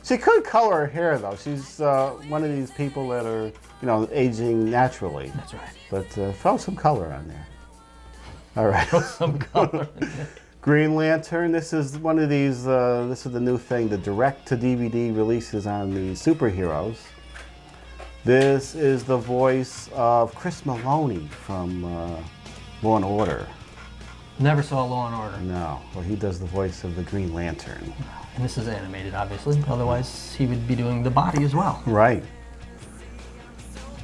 She could color her hair, though. She's one of these people that are, aging naturally. That's right. But throw some color on there. All right. Throw some color. Green Lantern. This is one of these. This is the new thing. The direct-to-DVD releases on the superheroes. This is the voice of Chris Maloney from Law and Order. Never saw Law and Order. No. Well, he does the voice of the Green Lantern. And this is animated, obviously. Otherwise, he would be doing the body as well. Right.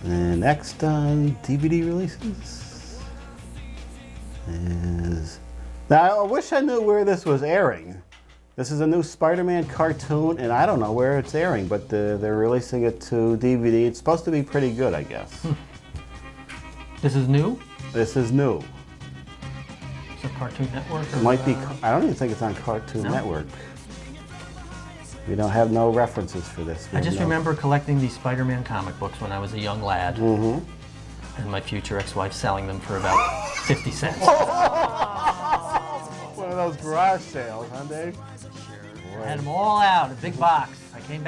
And next on DVD releases is... Now, I wish I knew where this was airing. This is a new Spider-Man cartoon, and I don't know where it's airing, but they're releasing it to DVD. It's supposed to be pretty good, I guess. This is new? This is new. Is it Cartoon Network? Or, It might be... I don't even think it's on Cartoon Network. We don't have no references for this. I just remember collecting these Spider-Man comic books when I was a young lad. Mm-hmm. And my future ex-wife selling them for about 50 cents. One of those garage sales, huh, Dave? I had them all out, a big box. I came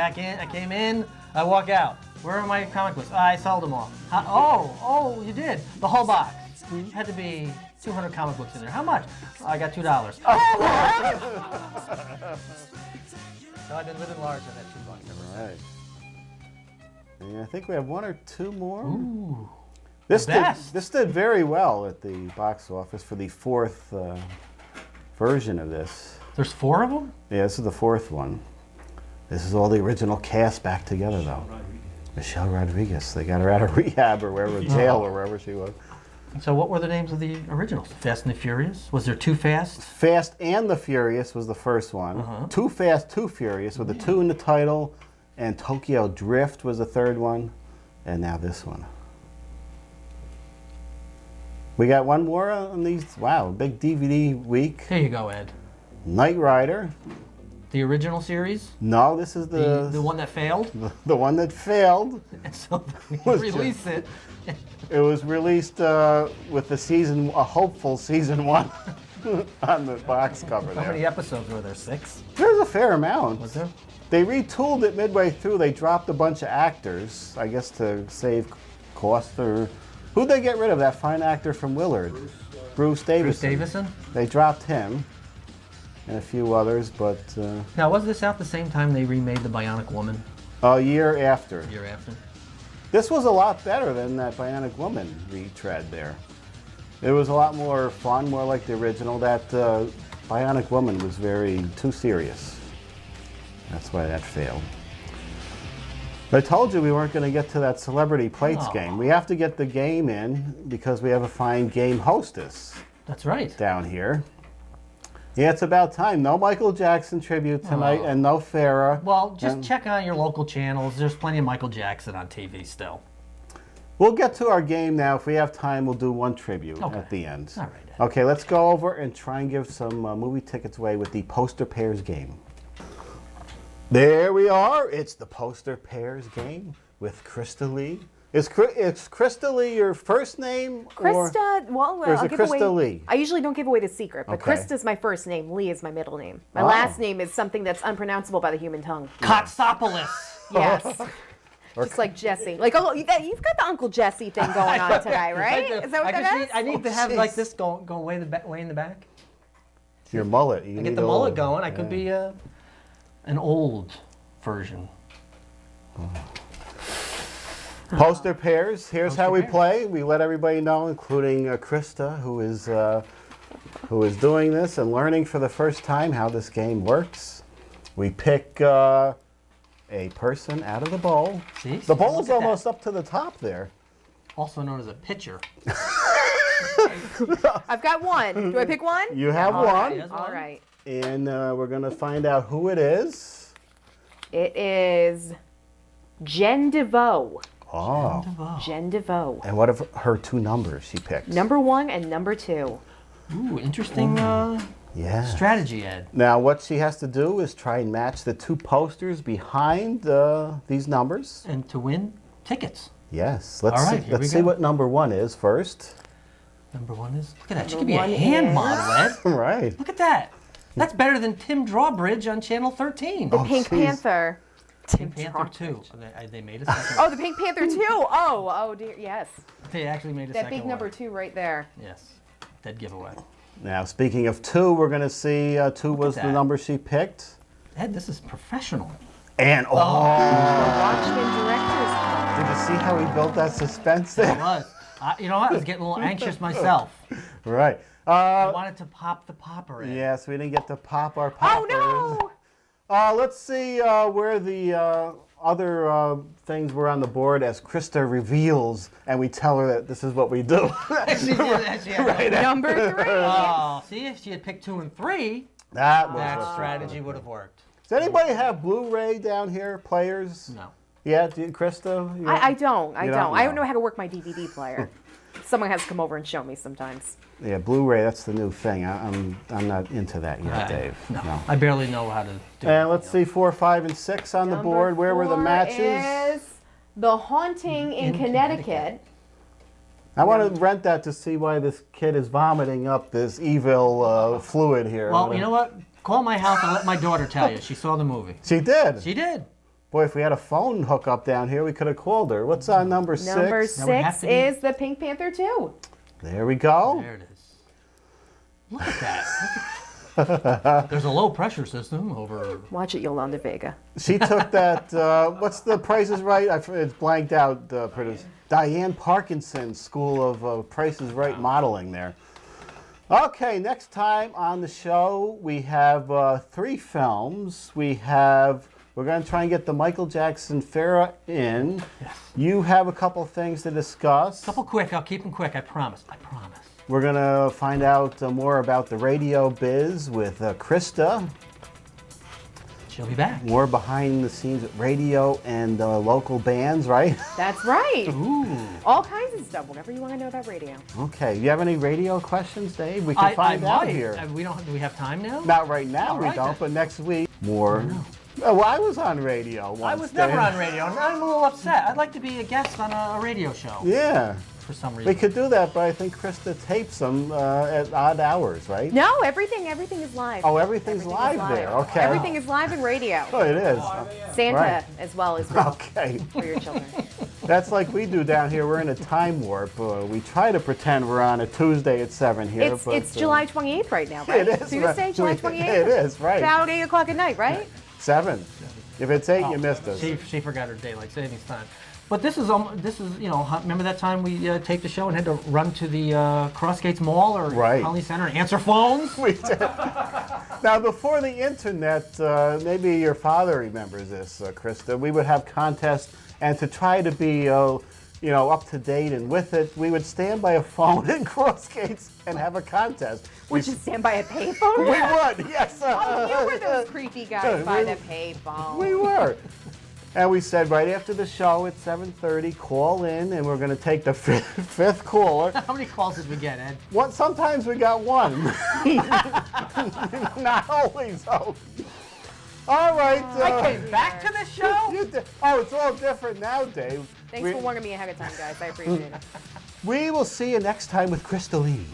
in, I walk out. Where are my comic books? I sold them all. Oh, you did? The whole box. Had to be 200 comic books in there. How much? I got $2. So I've been living large on that $2 ever. Right. And I think we have one or two more. Ooh. This did very well at the box office for the fourth version of this. There's 4 of them? Yeah, this is the fourth one. This is all the original cast back together, though. Michelle Rodriguez. They got her out of rehab or wherever, jail or wherever she was. So what were the names of the originals? Fast and the Furious? Was there Too Fast? Fast and the Furious was the first one. Too Fast, Too Furious with the 2 in the title. And Tokyo Drift was the third one. And now this one. We got one more on these. Wow, big DVD week. Here you go, Ed. Knight Rider. The original series? No, this is the one that failed? The one that failed. And so we Was released it. It was released with a hopeful season 1 on the box cover there. How many episodes were there? 6? There's a fair amount. Was there? They retooled it midway through. They dropped a bunch of actors, I guess to save cost. Or who'd they get rid of? That fine actor from Willard, Bruce Davison. Bruce Davison? They dropped him and a few others, but Now, was this out the same time they remade The Bionic Woman? a year after. A year after? This was a lot better than that Bionic Woman retread there. It was a lot more fun, more like the original. That Bionic Woman was too serious. That's why that failed. I told you we weren't going to get to that Celebrity Plates game. We have to get the game in because we have a fine game hostess. That's right. Down here. Yeah, it's about time. No Michael Jackson tribute tonight and no Farrah. Well, just check on your local channels. There's plenty of Michael Jackson on TV still. We'll get to our game now. If we have time, we'll do one tribute at the end. All right. Okay, let's go over and try and give some movie tickets away with the Poster Pairs game. There we are. It's the Poster Pairs game with CRISTA LEIGH. Is CRISTA LEIGH your first name? CRISTA, or is I'll it give CRISTA away. LEIGH? I usually don't give away the secret, but Okay. CRISTA's my first name. Lee is my middle name. My last name is something that's unpronounceable by the human tongue. Kotsopoulos. Yes. Just like Jesse. Like, oh, you've got the Uncle Jesse thing going on today, right? Is that what that is? I need to have like this going way in the back. Your mullet. I get the mullet going. I could be an old version. Poster Pairs. Here's how we play. We let everybody know, including CRISTA, who is doing this and learning for the first time how this game works. We pick a person out of the bowl. See? The bowl is almost up to the top there. Also known as a pitcher. I've got one. Do I pick one? You have one. All right. And we're going to find out who it is. It is Jen DeVoe. Oh. Jen DeVoe. And what are her 2 numbers she picked? Number 1 and number 2. Ooh, interesting strategy, Ed. Now, what she has to do is try and match the 2 posters behind these numbers. And to win tickets. Yes. All right, Let's see what number 1 is first. Number 1 is, look at that. She could be a hand model, Ed. Right. Look at that. That's better than Tim Drawbridge on Channel 13. The Pink jeez. Panther. Pink Panther 2. They made a second. Oh, the Pink Panther 2. Oh dear, yes. They actually made a That second big one. number 2 right there. Yes. Dead giveaway. Now, speaking of 2, we're going to see 2 was the that. number she picked. Ed, this is professional. And, The Watchmen director's cut. did you see how he built that suspense It there? was. You know what? I was getting a little anxious myself. Right. I wanted to pop the popper in. Yes, we didn't get to pop our poppers. Oh no! Let's see where the other things were on the board as Krista reveals, and we tell her that this is what we do. She did. She had Number 3. Oh, see, if she had picked 2 and 3, That was that what- strategy would have worked. Does anybody have Blu-ray down here, players? No. Yeah, do you, Krista? You I don't. You don't I don't know. know how to work my DVD player. Someone has to come over and show me sometimes. Yeah, Blu-ray, that's the new thing. I'm not into that yet, Dave. No. I barely know how to do it. And let's see 4, 5, and 6 on the board. Where were the matches? Is The Haunting in Connecticut. I want to rent that to see why this kid is vomiting up this evil fluid here. Well, you know what? Call my house and let my daughter tell you. She saw the movie. She did. She did. Boy, if we had a phone hookup down here, we could have called her. What's on number 6? Number That would have 6 to be- is The Pink Panther 2. There we go. There it is. Look at that. There's a low pressure system over. Watch it, Yolanda Vega. She took that, what's the Price is Right? It's blanked out, Diane Parkinson's School of Price is Right modeling there. Okay, next time on the show, we have 3 films. We're going to try and get the Michael Jackson Farrah in. Yes. You have a couple things to discuss. Couple quick. I'll keep them quick. I promise. I promise. We're going to find out more about the radio biz with Krista. She'll be back. More behind the scenes at radio and local bands, right? That's right. Ooh. All kinds of stuff. Whatever you want to know about radio. Okay. You have any radio questions, Dave? We can find out might. here. Do we have time now? Not right now, All we right, don't, then. but next week, more. Oh, well, I was on radio once. I was never Dave. on radio. and I'm a little upset. I'd like to be a guest on a radio show Yeah. for some We reason. could do that, but I think Krista tapes them at odd hours, right? No, everything is live. Oh, everything's live there. Okay. Everything is live in radio. Oh, it is. Santa Right. as well as well Okay. for your children. That's like we do down here. We're in a time warp. We try to pretend we're on a Tuesday at 7 here. It's but, July 28th right now, right? It is. Tuesday, July 28th? It is, right. About 8 o'clock at night, right? 7. If it's 8, you missed us. She forgot her daylight savings time. But this is remember that time we taped the show and had to run to the Crossgates Mall or Right. Conley Center and answer phones? We did. Now, before the internet, maybe your father remembers this, Krista. We would have contests, and to try to be, up to date and with it, we would stand by a phone in Crossgates and have a contest. Would you stand by a payphone? We would, yes. Oh, you were those creepy guys by the payphone. We were. And we said right after the show at 7:30, call in, and we're going to take the fifth caller. How many calls did we get, Ed? Sometimes we got one. Not always, though. All right. I came back to the show? Oh, it's all different now, Dave. Thanks for warning me ahead of time, guys. I appreciate it. We will see you next time with Crystal Leigh.